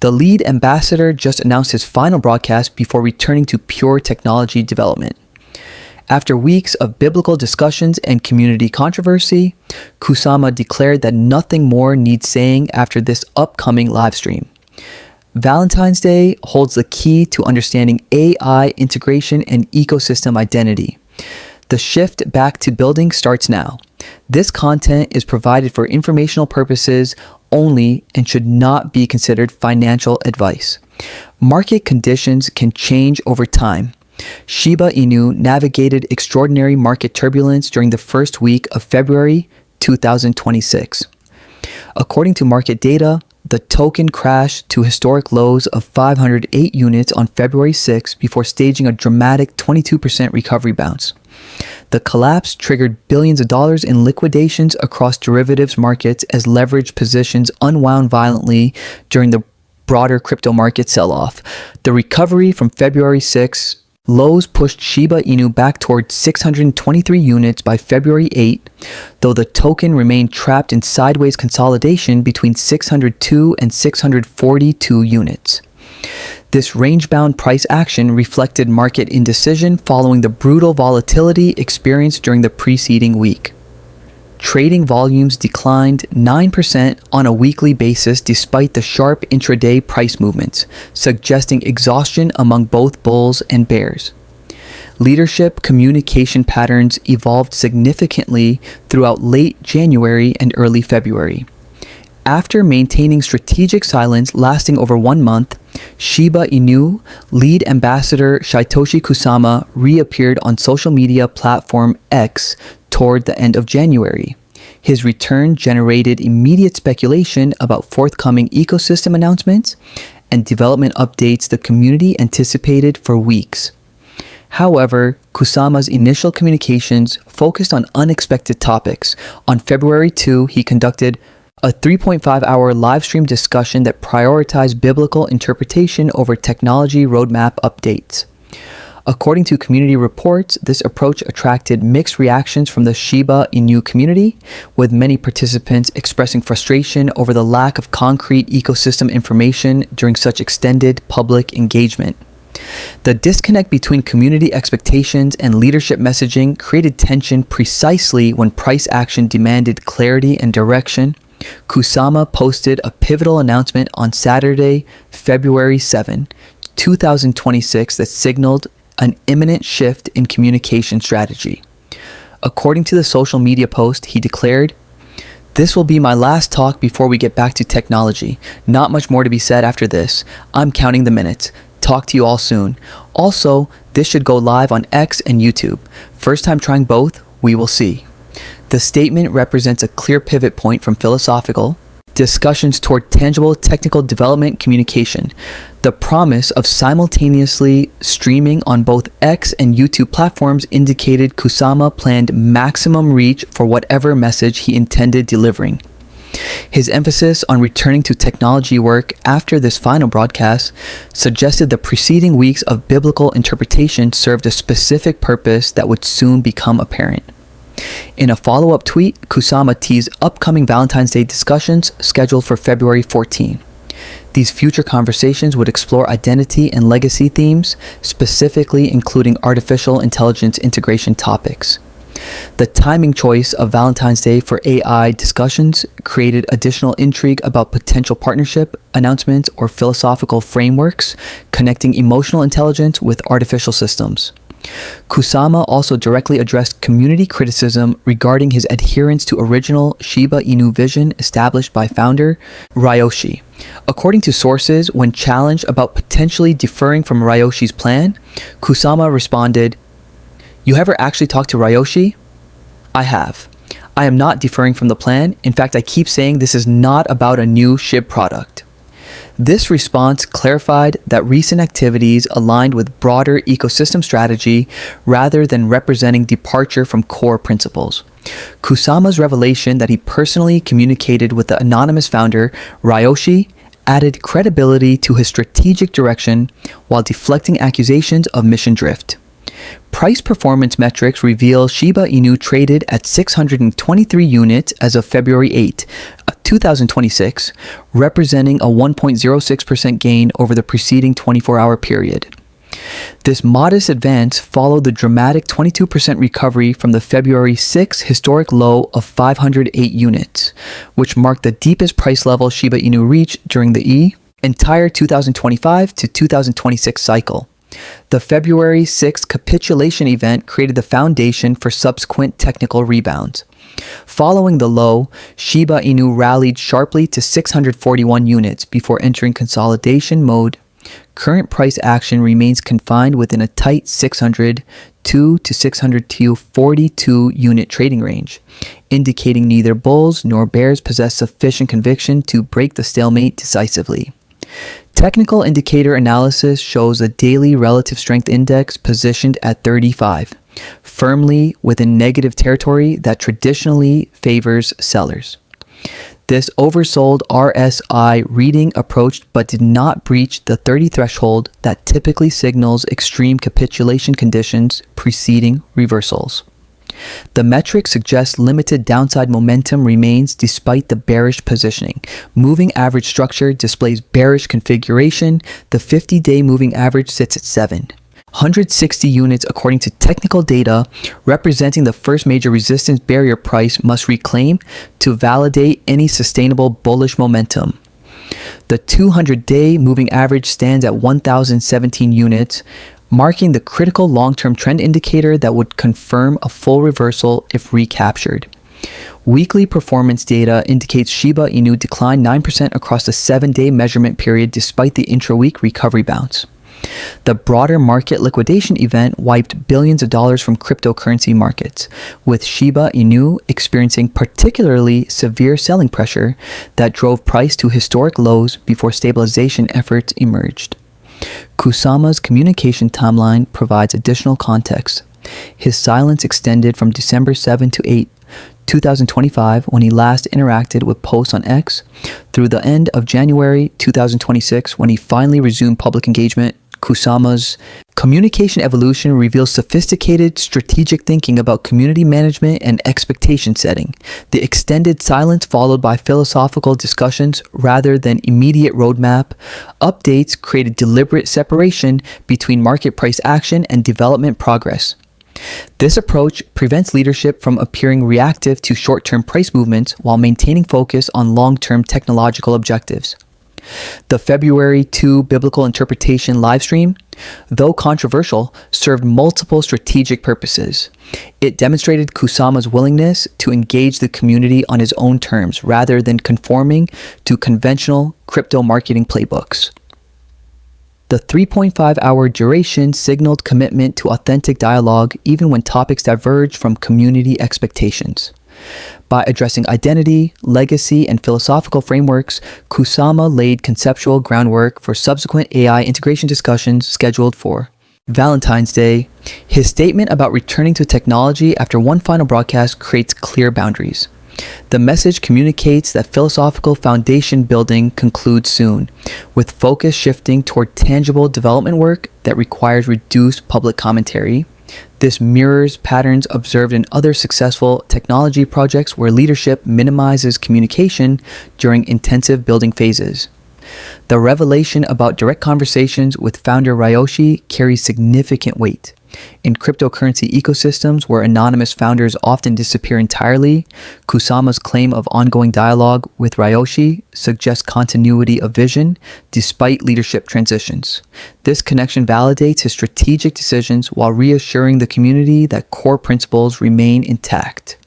The lead ambassador just announced his final broadcast before returning to pure technology development. After weeks of biblical discussions and community controversy, Kusama declared that nothing more needs saying after this upcoming livestream. Valentine's Day holds the key to understanding AI integration and ecosystem identity. The shift back to building starts now. This content is provided for informational purposes only and should not be considered financial advice. Market conditions can change over time. Shiba Inu navigated extraordinary market turbulence during the first week of February 2026. According to market data, the token crashed to historic lows of 508 units on February 6 before staging a dramatic 22% recovery bounce. The collapse triggered billions of dollars in liquidations across derivatives markets as leveraged positions unwound violently during the broader crypto market sell-off. The recovery from February 6 lows pushed Shiba Inu back towards 623 units by February 8, though the token remained trapped in sideways consolidation between 602 and 642 units. This range-bound price action reflected market indecision following the brutal volatility experienced during the preceding week. Trading volumes declined 9% on a weekly basis despite the sharp intraday price movements, suggesting exhaustion among both bulls and bears. Leadership communication patterns evolved significantly throughout late January and early February. After maintaining strategic silence lasting over 1 month, Shiba Inu lead ambassador Shytoshi Kusama reappeared on social media platform X toward the end of January. His return generated immediate speculation about forthcoming ecosystem announcements and development updates the community anticipated for weeks. However, Kusama's initial communications focused on unexpected topics. On February 2, he conducted a 3.5-hour livestream discussion that prioritized biblical interpretation over technology roadmap updates. According to community reports, this approach attracted mixed reactions from the Shiba Inu community, with many participants expressing frustration over the lack of concrete ecosystem information during such extended public engagement. The disconnect between community expectations and leadership messaging created tension precisely when price action demanded clarity and direction. Kusama posted a pivotal announcement on Saturday, February 7, 2026 that signaled an imminent shift in communication strategy. According to the social media post, he declared, "This will be my last talk before we get back to technology. Not much more to be said after this. I'm counting the minutes. Talk to you all soon. Also, this should go live on X and YouTube. First time trying both, we will see." The statement represents a clear pivot point from philosophical discussions toward tangible technical development communication. The promise of simultaneously streaming on both X and YouTube platforms indicated Kusama planned maximum reach for whatever message he intended delivering. His emphasis on returning to technology work after this final broadcast suggested the preceding weeks of biblical interpretation served a specific purpose that would soon become apparent. In a follow-up tweet, Kusama teased upcoming Valentine's Day discussions scheduled for February 14. These future conversations would explore identity and legacy themes, specifically including artificial intelligence integration topics. The timing choice of Valentine's Day for AI discussions created additional intrigue about potential partnership announcements or philosophical frameworks connecting emotional intelligence with artificial systems. Kusama also directly addressed community criticism regarding his adherence to original Shiba Inu vision established by founder Ryoshi. According to sources, when challenged about potentially differing from Ryoshi's plan, Kusama responded, "You ever actually talked to Ryoshi?" "I have. I am not differing from the plan. In fact, I keep saying this is not about a new Shib product." This response clarified that recent activities aligned with broader ecosystem strategy rather than representing departure from core principles. Kusama's revelation that he personally communicated with the anonymous founder, Ryoshi, added credibility to his strategic direction while deflecting accusations of mission drift. Price performance metrics reveal Shiba Inu traded at 623 units as of February 8, 2026, representing a 1.06% gain over the preceding 24-hour period. This modest advance followed the dramatic 22% recovery from the February 6 historic low of 508 units, which marked the deepest price level Shiba Inu reached during the entire 2025 to 2026 cycle. The February 6 capitulation event created the foundation for subsequent technical rebounds. Following the low, Shiba Inu rallied sharply to 641 units before entering consolidation mode. Current price action remains confined within a tight 602 to 642 unit trading range, indicating neither bulls nor bears possess sufficient conviction to break the stalemate decisively. Technical indicator analysis shows a daily relative strength index positioned at 35, firmly within negative territory that traditionally favors sellers. This oversold RSI reading approached but did not breach the 30 threshold that typically signals extreme capitulation conditions preceding reversals. The metric suggests limited downside momentum remains despite the bearish positioning. Moving average structure displays bearish configuration. The 50-day moving average sits at 760 units according to technical data, representing the first major resistance barrier price must reclaim to validate any sustainable bullish momentum. The 200-day moving average stands at 1,017 units, marking the critical long-term trend indicator that would confirm a full reversal if recaptured. Weekly performance data indicates Shiba Inu declined 9% across the 7-day measurement period despite the intra-week recovery bounce. The broader market liquidation event wiped billions of dollars from cryptocurrency markets, with Shiba Inu experiencing particularly severe selling pressure that drove price to historic lows before stabilization efforts emerged. Kusama's communication timeline provides additional context. His silence extended from December 7 to 8, 2025, when he last interacted with posts on X, through the end of January 2026, when he finally resumed public engagement. Kusama's communication evolution reveals sophisticated strategic thinking about community management and expectation setting. The extended silence followed by philosophical discussions rather than immediate roadmap updates created deliberate separation between market price action and development progress. This approach prevents leadership from appearing reactive to short-term price movements while maintaining focus on long-term technological objectives. The February 2 Biblical Interpretation livestream, though controversial, served multiple strategic purposes. It demonstrated Kusama's willingness to engage the community on his own terms rather than conforming to conventional crypto marketing playbooks. The 3.5-hour duration signaled commitment to authentic dialogue even when topics diverged from community expectations. By addressing identity, legacy, and philosophical frameworks, Kusama laid conceptual groundwork for subsequent AI integration discussions scheduled for Valentine's Day. His statement about returning to technology after one final broadcast creates clear boundaries. The message communicates that philosophical foundation building concludes soon, with focus shifting toward tangible development work that requires reduced public commentary. This mirrors patterns observed in other successful technology projects where leadership minimizes communication during intensive building phases. The revelation about direct conversations with founder Ryoshi carries significant weight. In cryptocurrency ecosystems where anonymous founders often disappear entirely, Kusama's claim of ongoing dialogue with Ryoshi suggests continuity of vision despite leadership transitions. This connection validates his strategic decisions while reassuring the community that core principles remain intact.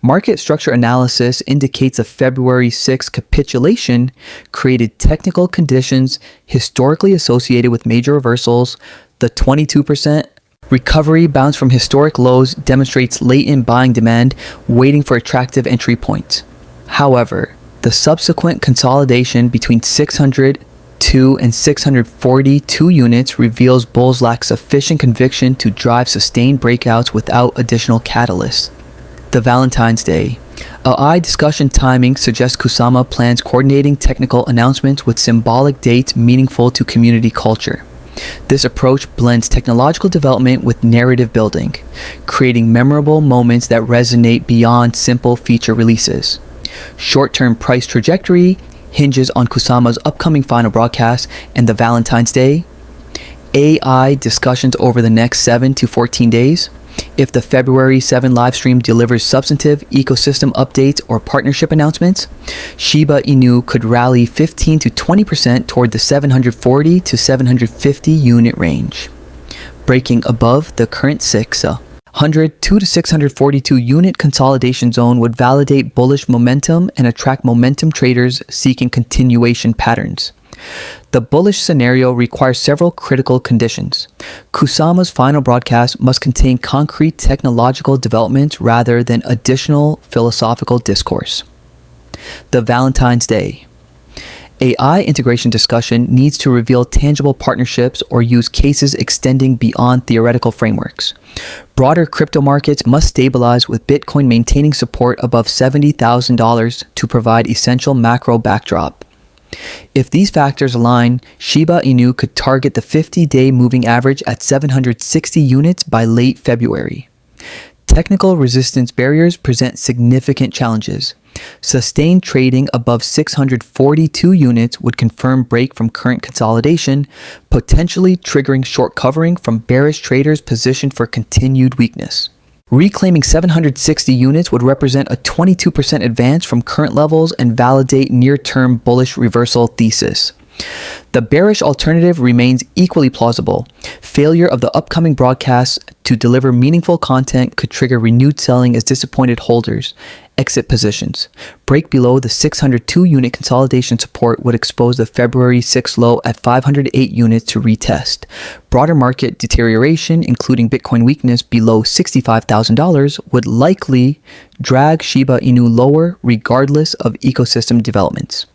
Market structure analysis indicates a February 6 capitulation created technical conditions historically associated with major reversals. The 22% recovery bounce from historic lows demonstrates latent buying demand waiting for attractive entry points. However, the subsequent consolidation between 602 and 642 units reveals bulls lack sufficient conviction to drive sustained breakouts without additional catalysts. The Valentine's Day. AI discussion timing suggests Kusama plans coordinating technical announcements with symbolic dates meaningful to community culture. This approach blends technological development with narrative building, creating memorable moments that resonate beyond simple feature releases. Short-term price trajectory hinges on Kusama's upcoming final broadcast and the Valentine's Day. AI discussions over the next 7 to 14 days. If the February 7 livestream delivers substantive ecosystem updates or partnership announcements, Shiba Inu could rally 15 to 20% toward the 740 to 750 unit range, breaking above the current 602 to 642 unit consolidation zone would validate bullish momentum and attract momentum traders seeking continuation patterns. The bullish scenario requires several critical conditions. Kusama's final broadcast must contain concrete technological developments rather than additional philosophical discourse. The Valentine's Day. AI integration discussion needs to reveal tangible partnerships or use cases extending beyond theoretical frameworks. Broader crypto markets must stabilize with Bitcoin maintaining support above $70,000 to provide essential macro backdrop. If these factors align, Shiba Inu could target the 50-day moving average at 760 units by late February. Technical resistance barriers present significant challenges. Sustained trading above 642 units would confirm break from current consolidation, potentially triggering short covering from bearish traders positioned for continued weakness. Reclaiming 760 units would represent a 22% advance from current levels and validate near-term bullish reversal thesis. The bearish alternative remains equally plausible. Failure of the upcoming broadcasts to deliver meaningful content could trigger renewed selling as disappointed holders exit positions. Break below the 602 unit consolidation support would expose the February 6 low at 508 units to retest. Broader market deterioration, including Bitcoin weakness below $65,000, would likely drag Shiba Inu lower regardless of ecosystem developments.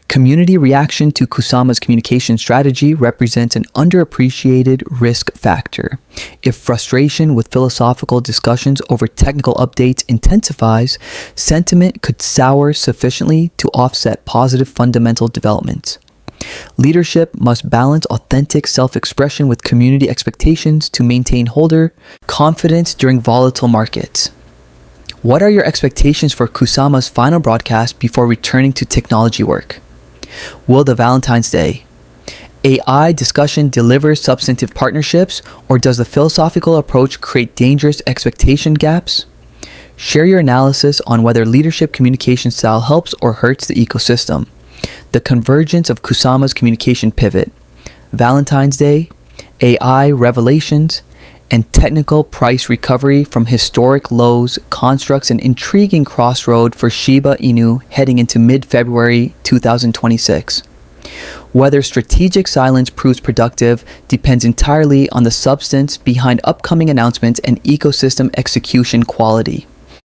Community reaction to Kusama's communication strategy represents an underappreciated risk factor. If frustration with philosophical discussions over technical updates intensifies, sentiment could sour sufficiently to offset positive fundamental developments. Leadership must balance authentic self-expression with community expectations to maintain holder confidence during volatile markets. What are your expectations for Kusama's final broadcast before returning to technology work? Will the Valentine's Day AI discussion deliver substantive partnerships, or does the philosophical approach create dangerous expectation gaps? Share your analysis on whether leadership communication style helps or hurts the ecosystem. The convergence of Kusama's communication pivot, Valentine's Day, AI revelations, and technical price recovery from historic lows constructs an intriguing crossroad for Shiba Inu heading into mid-February 2026. Whether strategic silence proves productive depends entirely on the substance behind upcoming announcements and ecosystem execution quality.